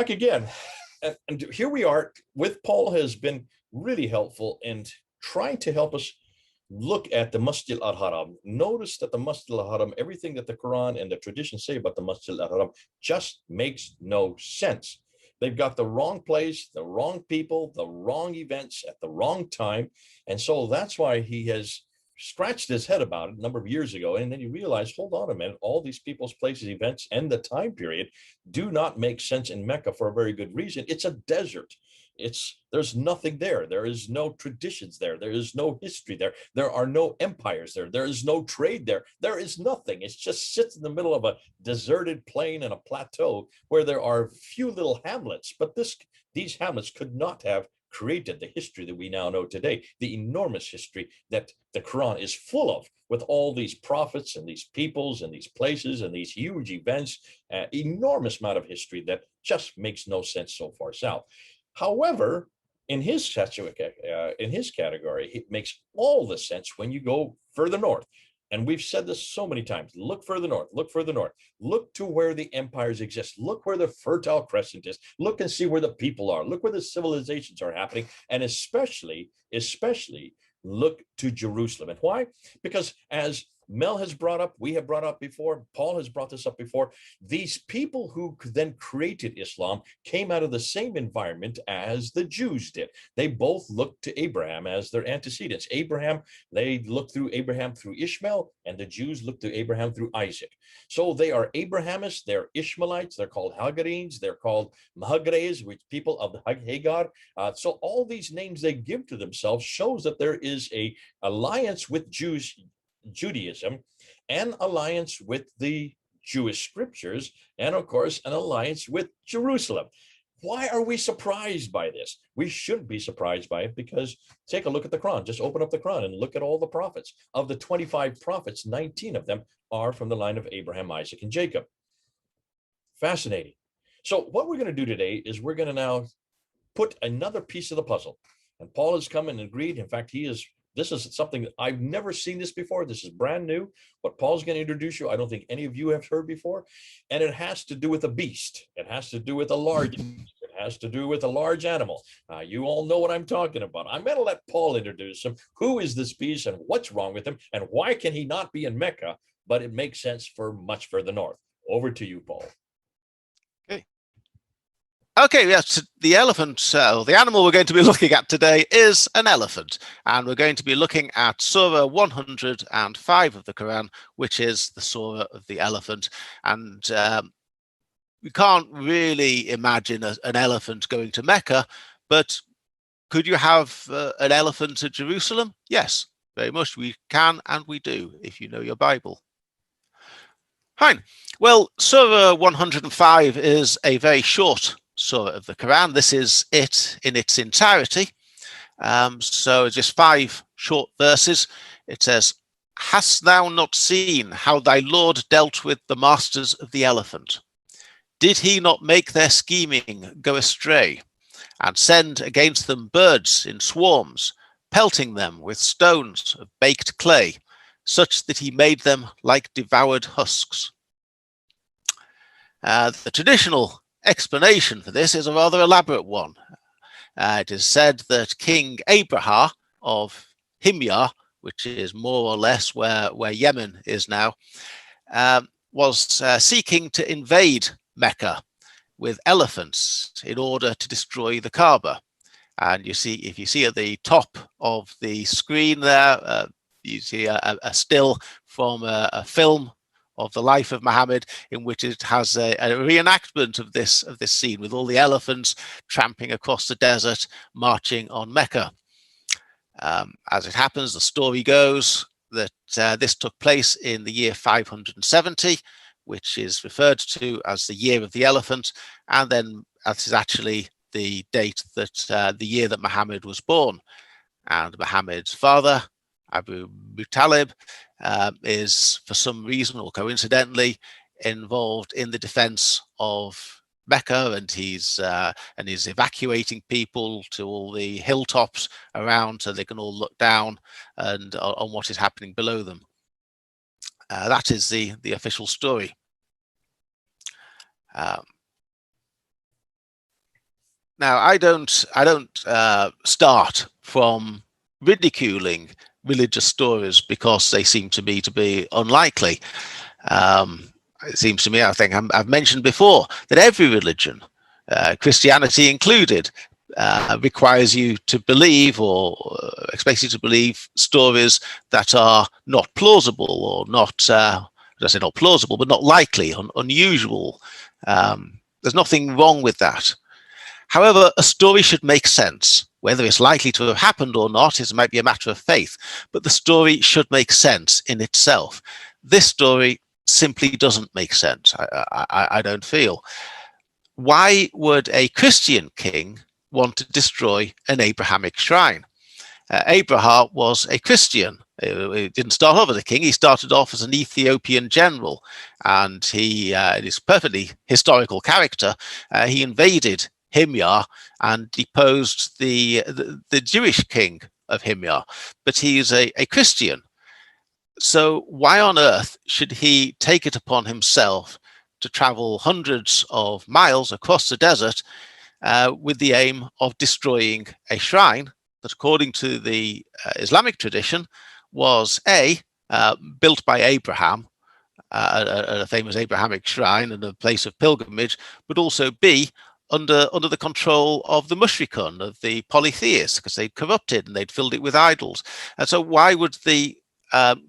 back again. And here we are with Paul has been really helpful in trying to help us look at the Masjid al-Haram. Notice that the Masjid al-Haram, everything that the Quran and the traditions say about the Masjid al-Haram just makes no sense. They've got the wrong place, the wrong people, the wrong events at the wrong time. And so that's why he has scratched his head about it a number of years ago. And then you realize, hold on a minute, all these people's places, events, and the time period do not make sense in Mecca for a very good reason. It's a desert. There's nothing there. There is no traditions there. There is no history there. There are no empires there. There is no trade there. There is nothing. It just sits in the middle of a deserted plain and a plateau where there are few little hamlets. But these hamlets could not have created the history that we now know today, the enormous history that the Quran is full of, with all these prophets and these peoples and these places and these huge events, enormous amount of history that just makes no sense so far south. However, in his category, it makes all the sense when you go further north. And we've said this so many times, look further north, look further north, look to where the empires exist, look where the Fertile Crescent is, look and see where the people are, look where the civilizations are happening, and especially look to Jerusalem. And why? Because as Mel has brought up, we have brought up before, Paul has brought this up before, these people who then created Islam came out of the same environment as the Jews did. They both looked to Abraham as their antecedents. They looked through Abraham through Ishmael, and the Jews looked to Abraham through Isaac. So they are Abrahamists, they're Ishmaelites, they're called Hagarenes, they're called Mahagres, which people of the Hagar. So all these names they give to themselves shows that there is a alliance with Judaism, an alliance with the Jewish scriptures, and of course, an alliance with Jerusalem. Why are we surprised by this? We shouldn't be surprised by it, because take a look at the Quran. Just open up the Quran and look at all the prophets. Of the 25 prophets, 19 of them are from the line of Abraham, Isaac, and Jacob. Fascinating. So what we're going to do today is we're going to now put another piece of the puzzle. And Paul has come and agreed. In fact, this is something that I've never seen this before. This is brand new. What Paul's going to introduce you, I don't think any of you have heard before. And it has to do with a beast. It has to do with a large beast. It has to do with a large animal. You all know what I'm talking about. I'm going to let Paul introduce him. Who is this beast and what's wrong with him? And why can he not be in Mecca? But it makes sense for much further north. Over to you, Paul. Okay, yes, the elephant, the animal we're going to be looking at today is an elephant, and we're going to be looking at Surah 105 of the Quran, which is the Surah of the elephant. And we can't really imagine an elephant going to Mecca, but could you have an elephant at Jerusalem? Yes, very much we can, and we do, if you know your Bible. Fine. Well, Surah 105 is a very short Surah of the Quran. This is it in its entirety. So just 5 short verses. It says, "Hast thou not seen how thy Lord dealt with the masters of the elephant? Did he not make their scheming go astray, and send against them birds in swarms, pelting them with stones of baked clay, such that he made them like devoured husks?" The traditional explanation for this is a rather elaborate one. It is said that King Abraham of Himyar, which is more or less where Yemen is now, was seeking to invade Mecca with elephants in order to destroy the Kaaba. And you see, if you see at the top of the screen there, you see a still from a film of the life of Muhammad, in which it has a reenactment of this scene with all the elephants tramping across the desert, marching on Mecca. As it happens, the story goes that this took place in the year 570, which is referred to as the year of the elephant, and then that is actually the date that the year that Muhammad was born. And Muhammad's father, Abu Talib, is for some reason or coincidentally involved in the defense of Mecca, and he's evacuating people to all the hilltops around so they can all look down and on what is happening below them. That is the official story. Now, I don't start from ridiculing religious stories because they seem to me to be unlikely. Um, it seems to me, I think I've mentioned before, that every religion, Christianity included, requires you to believe or expects you to believe stories that are not plausible or not, I say not plausible, but not likely, unusual. There's nothing wrong with that. However, a story should make sense. Whether it's likely to have happened or not might be a matter of faith, but the story should make sense in itself. This story simply doesn't make sense, I don't feel. Why would a Christian king want to destroy an Abrahamic shrine? Abraham was a Christian. He didn't start off as a king. He started off as an Ethiopian general, and he is perfectly historical character. He invaded Himyar and deposed the Jewish king of Himyar, but he is a Christian. So why on earth should he take it upon himself to travel hundreds of miles across the desert with the aim of destroying a shrine that, according to the Islamic tradition, was built by Abraham, a famous Abrahamic shrine and a place of pilgrimage, but also B, under the control of the mushrikun, of the polytheists, because they'd corrupted and they'd filled it with idols. And so why would the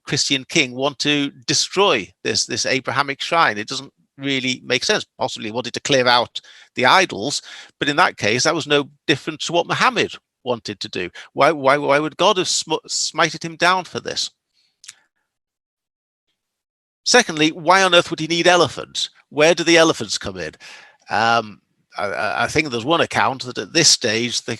Christian king want to destroy this Abrahamic shrine? It doesn't really make sense. Possibly wanted to clear out the idols, but in that case, that was no different to what Muhammad wanted to do. Why would God have smited him down for this? Secondly, why on earth would he need elephants? Where do the elephants come in? I think there's one account that at this stage the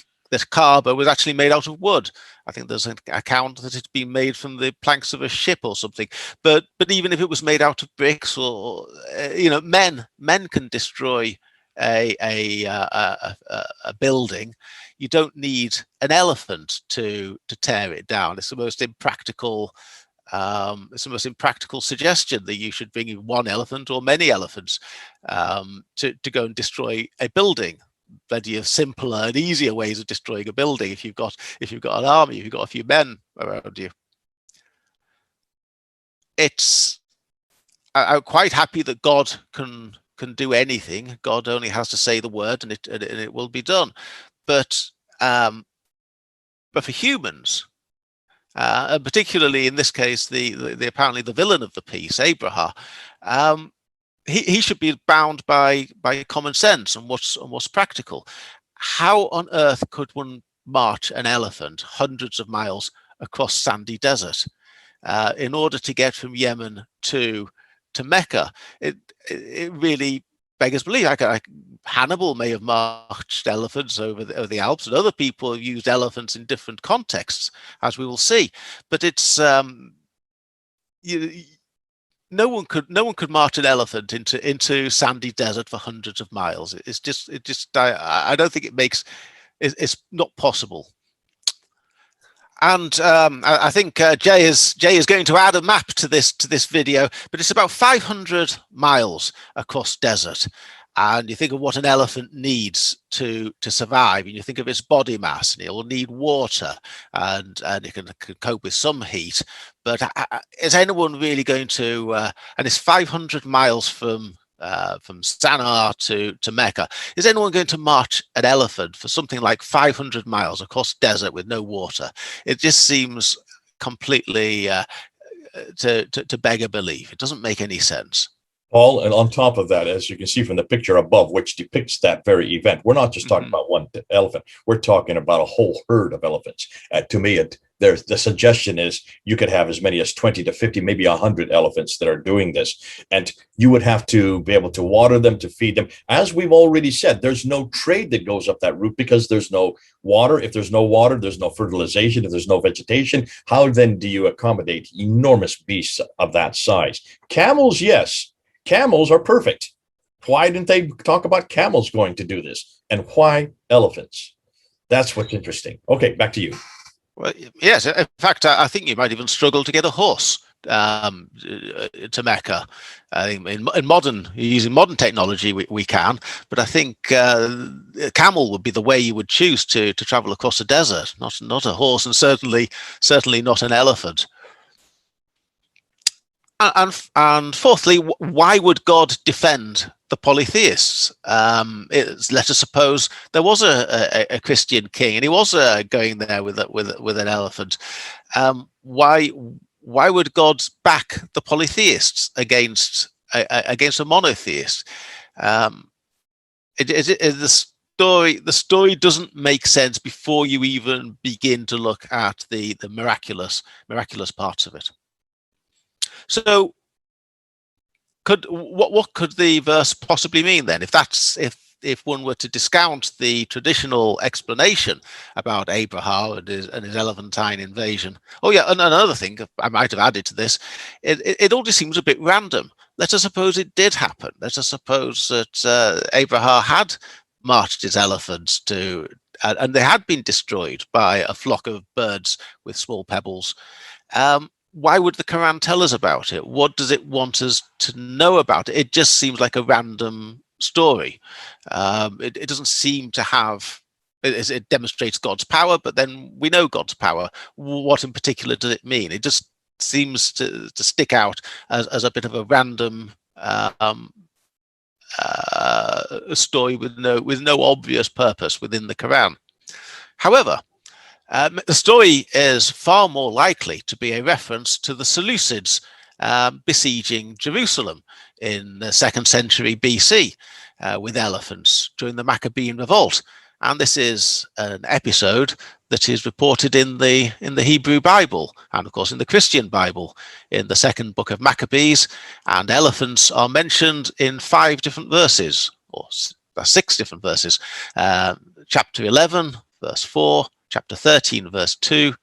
Kaaba was actually made out of wood. I think there's an account that it's been made from the planks of a ship or something. But even if it was made out of bricks, or men can destroy a building. You don't need an elephant to tear it down. It's the most impractical. It's the most impractical suggestion that you should bring in one elephant or many elephants to go and destroy a building. Plenty of simpler and easier ways of destroying a building if you've got an army, if you've got a few men around you. I'm quite happy that God can do anything. God only has to say the word, and it will be done. But for humans, and particularly in this case, the apparently the villain of the piece, Abraham, he should be bound by common sense and what's practical. How on earth could one march an elephant hundreds of miles across sandy desert in order to get from Yemen to Mecca? It really beggars belief. Hannibal may have marched elephants over the Alps, and other people have used elephants in different contexts, as we will see. But it's no one could march an elephant into sandy desert for hundreds of miles. I don't think it's not possible. And I think Jay is going to add a map to this video, but it's about 500 miles across desert. And you think of what an elephant needs to survive, and you think of its body mass, and it will need water, and it can cope with some heat. But is anyone really going to? And it's 500 miles from Sana'a to Mecca. Is anyone going to march an elephant for something like 500 miles across desert with no water? It just seems completely to beg a belief. It doesn't make any sense. Paul, and on top of that, as you can see from the picture above, which depicts that very event, we're not just talking about one elephant. We're talking about a whole herd of elephants. To me, the suggestion is you could have as many as 20 to 50, maybe 100 elephants that are doing this. And you would have to be able to water them, to feed them. As we've already said, there's no trade that goes up that route because there's no water. If there's no water, there's no fertilization. If there's no vegetation, how then do you accommodate enormous beasts of that size? Camels, yes. Camels are perfect. Why didn't they talk about camels going to do this? And why elephants? That's what's interesting. Okay, back to you. Well, yes. In fact, I think you might even struggle to get a horse to Mecca. I think in modern, using modern technology, we can, but I think a camel would be the way you would choose to travel across a desert, not a horse, and certainly not an elephant. And fourthly, why would God defend the polytheists? Let us suppose there was a Christian king, and he was going there with an elephant. Why would God back the polytheists against a monotheist? The story doesn't make sense before you even begin to look at the miraculous parts of it. So, what could the verse possibly mean then? If one were to discount the traditional explanation about Abraham and his elephantine invasion. Oh yeah, and another thing I might have added to this, it all just seems a bit random. Let us suppose it did happen. Let us suppose that Abraham had marched his elephants and they had been destroyed by a flock of birds with small pebbles. Why would the Quran tell us about it? What does it want us to know about it? It just seems like a random story. It doesn't seem to have, it demonstrates God's power, but then we know God's power. What in particular does it mean? It just seems to stick out as a bit of a random story with no obvious purpose within the Quran. However, the story is far more likely to be a reference to the Seleucids besieging Jerusalem in the 2nd century BC with elephants during the Maccabean revolt. And this is an episode that is reported in the Hebrew Bible and, of course, in the Christian Bible in the 2nd book of Maccabees. And elephants are mentioned in 5 different verses, or 6 different verses. Chapter 11, verse 4. Chapter 13, verse 2,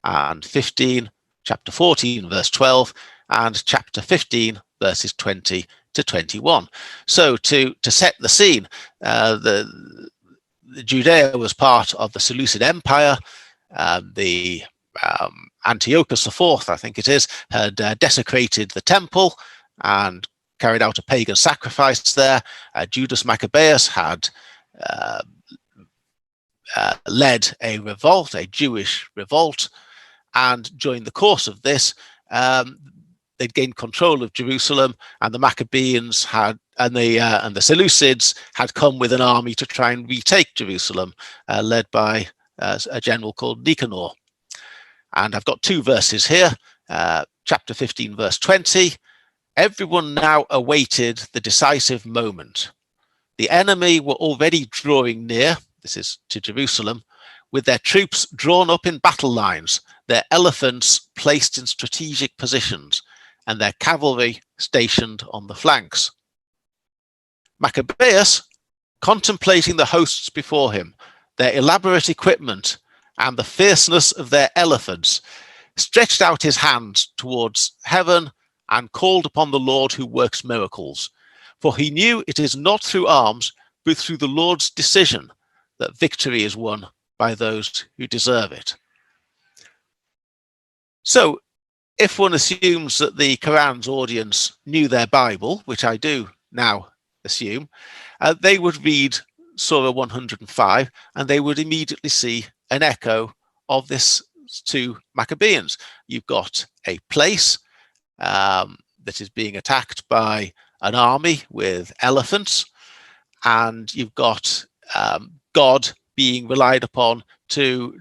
and 15, chapter 14, verse 12, and chapter 15, verses 20 to 21. So to set the scene, the Judea was part of the Seleucid Empire. The Antiochus IV, I think it is, had desecrated the temple and carried out a pagan sacrifice there. Judas Maccabeus had led a revolt, a Jewish revolt, and during the course of this, they'd gained control of Jerusalem, and the Maccabeans and the Seleucids had come with an army to try and retake Jerusalem, led by a general called Nicanor. And I've got 2 verses here, chapter 15, verse 20. Everyone now awaited the decisive moment. The enemy were already drawing near. This is to Jerusalem, with their troops drawn up in battle lines, their elephants placed in strategic positions, and their cavalry stationed on the flanks. Maccabeus, contemplating the hosts before him, their elaborate equipment, and the fierceness of their elephants, stretched out his hands towards heaven and called upon the Lord who works miracles. For he knew it is not through arms, but through the Lord's decision that victory is won by those who deserve it. So, if one assumes that the Quran's audience knew their Bible, which I do now assume, they would read Surah 105 and they would immediately see an echo of this to Maccabeans. You've got a place that is being attacked by an army with elephants, and you've got God being relied upon to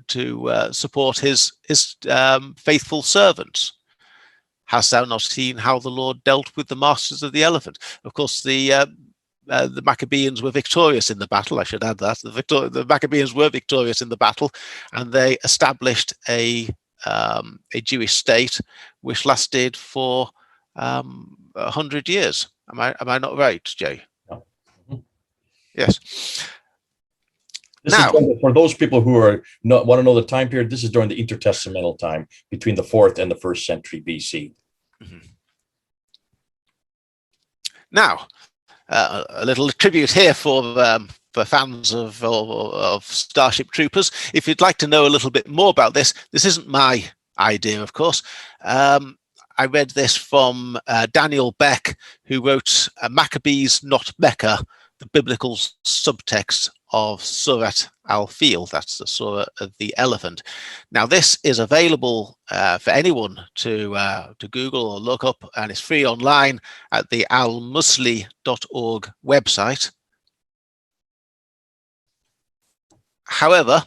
support his faithful servants. Hast thou not seen how the Lord dealt with the masters of the elephant? Of course, the Maccabeans were victorious in the battle. I should add that the Maccabeans were victorious in the battle, and they established a Jewish state which lasted for 100 years. Am I not right, Jay? No. Yes. This is for those people who want to know the time period. This is during the intertestamental time between the 4th and the 1st century BC. Mm-hmm. Now, a little tribute here for fans of Starship Troopers. If you'd like to know a little bit more about this isn't my idea, of course. I read this from Daniel Beck, who wrote Maccabees, Not Mecca, the biblical subtext of Surat al-Fil. That's the Surah of the elephant. Now, this is available for anyone to Google or look up, and it's free online at the almusli.org website. However,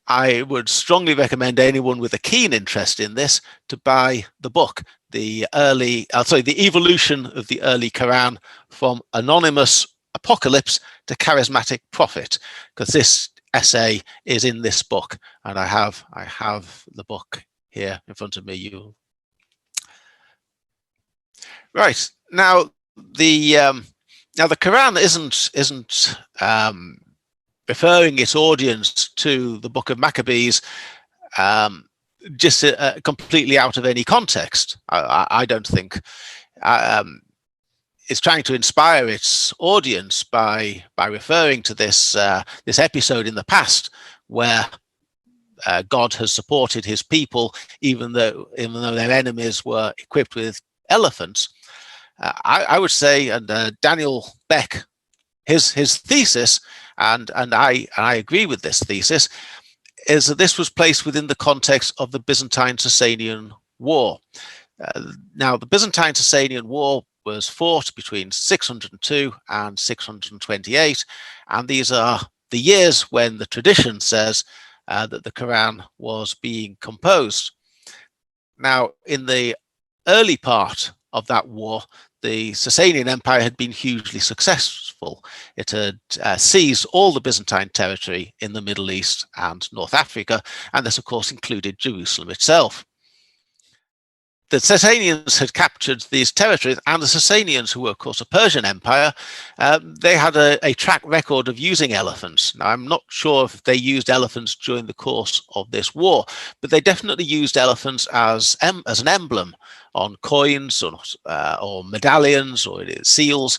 I would strongly recommend anyone with a keen interest in this to buy the book, The Evolution of the Early Quran from Anonymous Apocalypse to Charismatic Prophet, because this essay is in this book, and I have the book here in front of me. Right, now the Quran isn't referring its audience to the book of Maccabees just completely out of any context. I don't think. It's trying to inspire its audience by referring to this this episode in the past where God has supported his people even though their enemies were equipped with elephants. I would say, and Daniel Beck, his thesis, and I agree with this thesis, is that this was placed within the context of the Byzantine-Sasanian War. Now, the Byzantine-Sasanian War was fought between 602 and 628, and these are the years when the tradition says that the Quran was being composed. Now, in the early part of that war, the Sasanian Empire had been hugely successful. It had seized all the Byzantine territory in the Middle East and North Africa, and this, of course, included Jerusalem itself. The Sasanians had captured these territories, and the Sasanians, who were, of course, a Persian empire, they had a track record of using elephants. Now, I'm not sure if they used elephants during the course of this war, but they definitely used elephants as an emblem on coins or medallions or seals,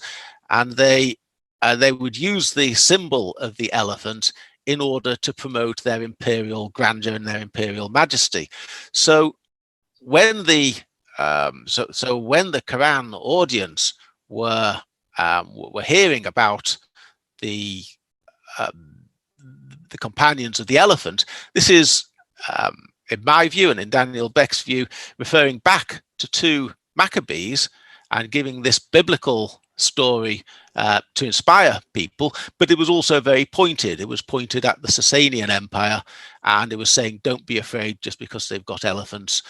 and they would use the symbol of the elephant in order to promote their imperial grandeur and their imperial majesty. So when the when the Quran audience were hearing about the companions of the elephant, this is, in my view and in Daniel Beck's view, referring back to 2 Maccabees and giving this biblical story to inspire people, but it was also very pointed. It was pointed at the Sasanian Empire, and it was saying, don't be afraid just because they've got elephants.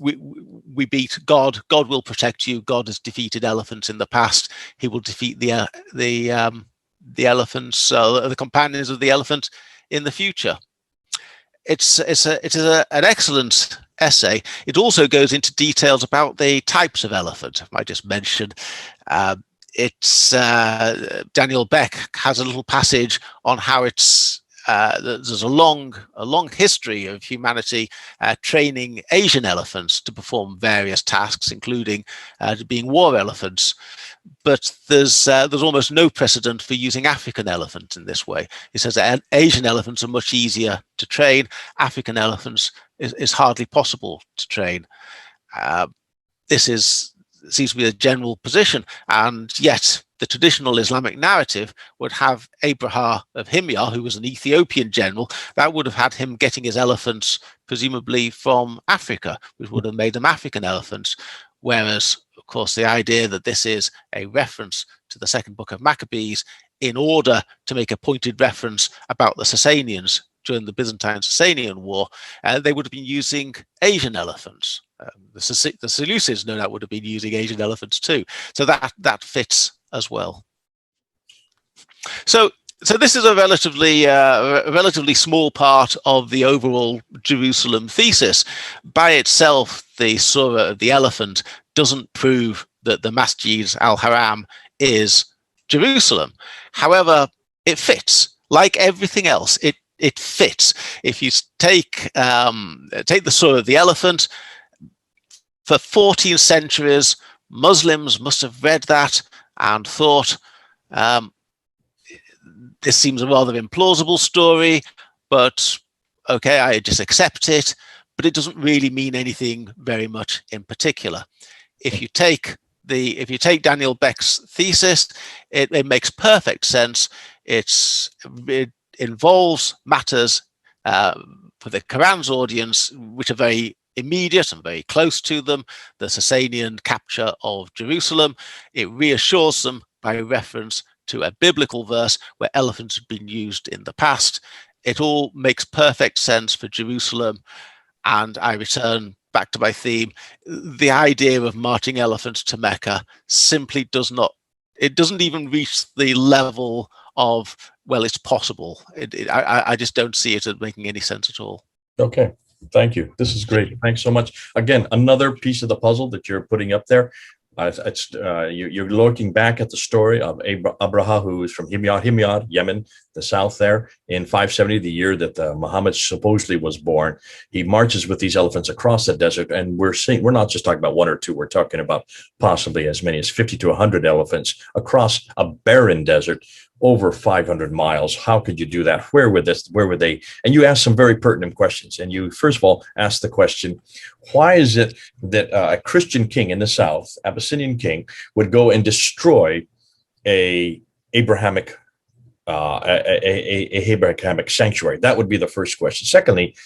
We beat God. God will protect you. God has defeated elephants in the past. He will defeat the elephants, the companions of the elephant, in the future. It is an excellent essay. It also goes into details about the types of elephant. I just mentioned. Daniel Beck has a little passage on how there's a long history of humanity training Asian elephants to perform various tasks, including being war elephants. But there's almost no precedent for using African elephants in this way. It says that Asian elephants are much easier to train. African elephants is hardly possible to train. This seems to be a general position, and yet the traditional Islamic narrative would have Abraham of Himyar, who was an Ethiopian general, that would have had him getting his elephants presumably from Africa, which would have made them African elephants. Whereas, of course, the idea that this is a reference to the second book of Maccabees in order to make a pointed reference about the Sasanians during the Byzantine-Sasanian War, they would have been using Asian elephants. The Seleucids, no doubt, would have been using Asian elephants too. So that fits as well. So this is a relatively small part of the overall Jerusalem thesis. By itself, the Surah of the Elephant doesn't prove that the Masjid al-Haram is Jerusalem. However, it fits. Like everything else, it fits. If you take the Surah of the Elephant, for 14 centuries, Muslims must have read that and thought, this seems a rather implausible story, but okay, I just accept it. but it doesn't really mean anything very much in particular. If you take Daniel Beck's thesis, it makes perfect sense. It involves matters for the Quran's audience which are very immediate and very close to them. The Sasanian capture of Jerusalem, it reassures them by reference to a biblical verse where elephants had been used in the past. It all makes perfect sense for Jerusalem. And I return back to my theme. The idea of marching elephants to Mecca simply doesn't even reach the level of, well, it's possible. I just don't see it as making any sense at all. Okay. Thank you. This is great. Thanks so much. Again, another piece of the puzzle that you're putting up there. You're looking back at the story of Abraha, who is from Himyar, Yemen, the south there, in 570, the year that Muhammad supposedly was born. He marches with these elephants across the desert, and we're not just talking about one or two. We're talking about possibly as many as 50 to 100 elephants across a barren desert, over 500 miles. How could you do that? Where would they? And you asked some very pertinent questions. And you, first of all, asked the question, why is it that a Christian king in the south, Abyssinian king, would go and destroy a Abrahamic sanctuary? That would be the first question. Secondly,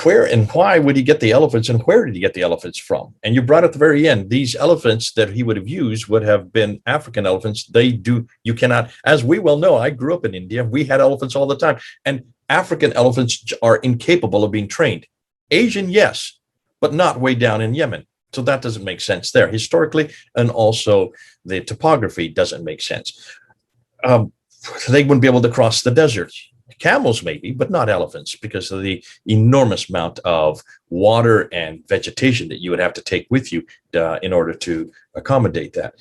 where and why would he get the elephants, and where did he get the elephants from? And you brought at the very end, these elephants that he would have used would have been African elephants. You cannot, as we well know, I grew up in India, we had elephants all the time, and African elephants are incapable of being trained. Asian, yes, but not way down in Yemen. So that doesn't make sense there historically, and also the topography doesn't make sense. They wouldn't be able to cross the desert. Camels maybe, but not elephants, because of the enormous amount of water and vegetation that you would have to take with you in order to accommodate that.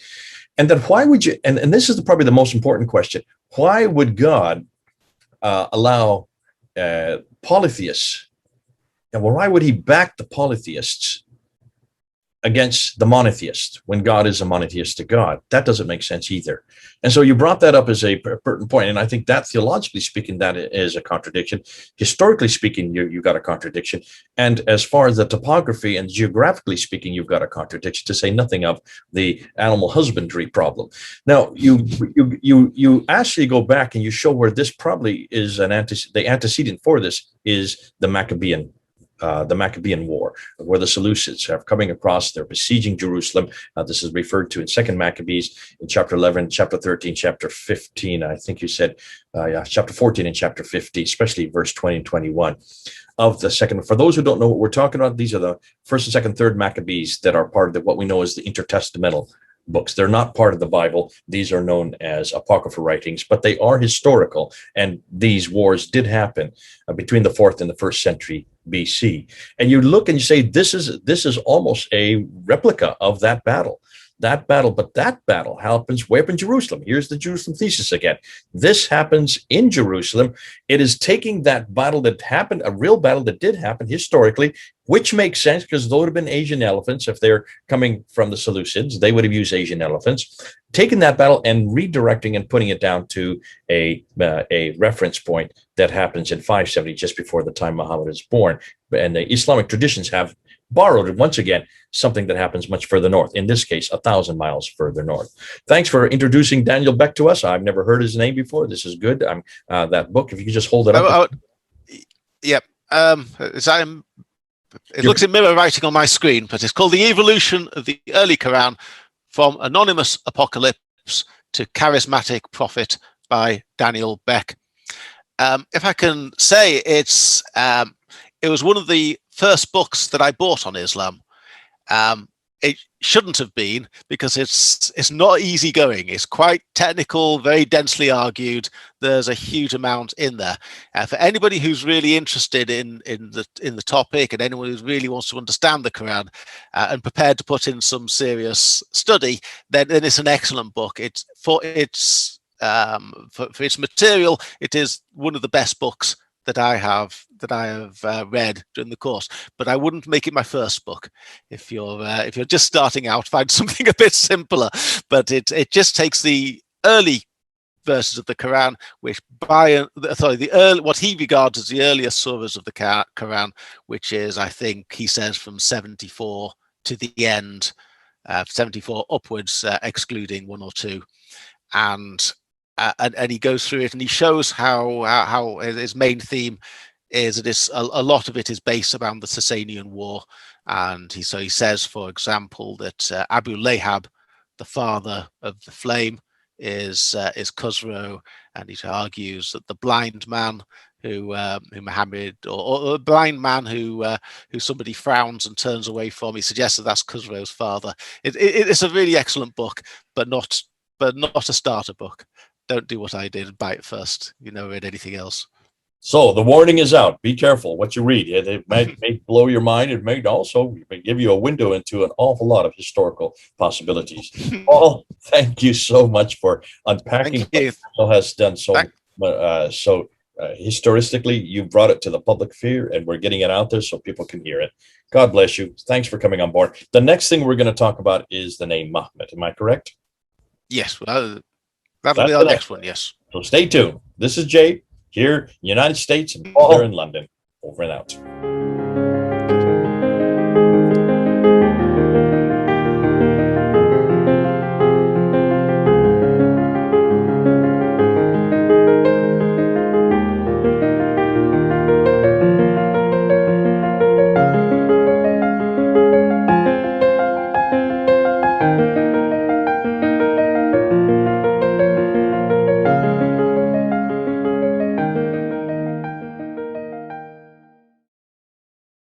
And then why would you, and this is probably the most important question, why would God allow polytheists, and why would he back the polytheists against the monotheists when God is a monotheistic God? That doesn't make sense either. And so you brought that up as a pertinent point, and I think that theologically speaking, that is a contradiction. Historically speaking, you got a contradiction, and as far as the topography and geographically speaking, you've got a contradiction, to say nothing of the animal husbandry problem. Now, you actually go back and you show where this probably is the antecedent for this is the Maccabean War, where the Seleucids are coming across, they're besieging Jerusalem. This is referred to in 2nd Maccabees in chapter 11, chapter 13, chapter 15. I think you said, chapter 14 and chapter 15, especially verse 20 and 21 of the second. For those who don't know what we're talking about, these are the 1st and 2nd, 3rd Maccabees that are part of what we know as the intertestamental books. They're not part of the Bible. These are known as apocryphal writings, but they are historical. And these wars did happen between the 4th and the 1st century BC. And you look and you say, this is almost a replica of that battle. But that battle happens way up in Jerusalem. Here's the Jerusalem thesis again. This happens in Jerusalem. It is taking that battle that happened, a real battle that did happen historically, which makes sense because those would have been Asian elephants. If they're coming from the Seleucids, they would have used Asian elephants, taking that battle and redirecting and putting it down to a reference point that happens in 570, just before the time Muhammad is born. And the Islamic traditions have borrowed, once again, something that happens much further north, in this case, 1,000 miles further north. Thanks for introducing Daniel Beck to us. I've never heard his name before. This is good. That book, if you could just hold it up. Yep. It looks in mirror writing on my screen, but it's called The Evolution of the Early Quran from Anonymous Apocalypse to Charismatic Prophet by Daniel Beck. If I can say, it was one of the first books that I bought on Islam. It shouldn't have been, because it's not easy going. It's quite technical, very densely argued. There's a huge amount in there. For anybody who's really interested in the topic, and anyone who really wants to understand the Quran and prepared to put in some serious study, then it's an excellent book. For its material, it is one of the best books that I have read during the course, but I wouldn't make it my first book. If you're just starting out, find something a bit simpler. But it just takes the early verses of the Quran, which what he regards as the earliest surahs of the Quran, which is, I think, he says from 74 to the end, 74 upwards, excluding one or two, and he goes through it and he shows how his main theme is that a lot of it is based around the Sasanian War, and he says, for example, that Abu Lahab, the father of the flame, is Khusro, and he argues that the blind man who Muhammad, or a blind man who somebody frowns and turns away from, he suggests that that's Khusro's father. It's a really excellent book, but not a starter book. Don't do what I did and buy it first. You never read anything else. So the warning is out. Be careful what you read. It may blow your mind. It may also give you a window into an awful lot of historical possibilities. Paul, thank you so much for unpacking what Paul has done so historically. You brought it to the public sphere, and we're getting it out there so people can hear it. God bless you. Thanks for coming on board. The next thing we're going to talk about is the name Muhammad. Am I correct? Yes. Well, that'll be our next one. Yes. So stay tuned. This is Jay here in the United States and Paul there in London. Over and out.